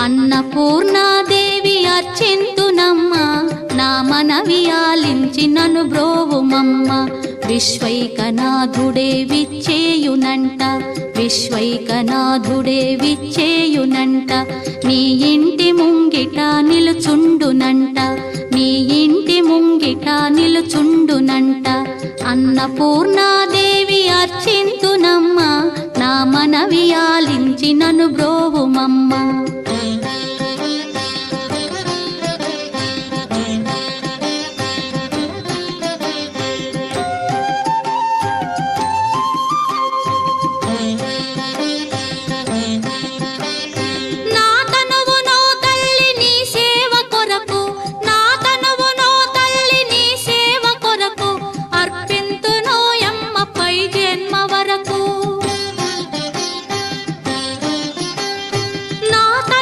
అన్నపూర్ణాదేవి అర్చింతునమ్మ, నా మనవి ఆలించి నన్ను బ్రోవుమమ్మ. విశ్వైకనాథుడే విచ్చేయునంట, విశ్వైకనాథుడే విచ్చేయునంట. నీ ఇంటి ముంగిట నిలుచుండునంట, నీ ఇంటి ముంగిట నిలుచుండునంట. అన్నపూర్ణ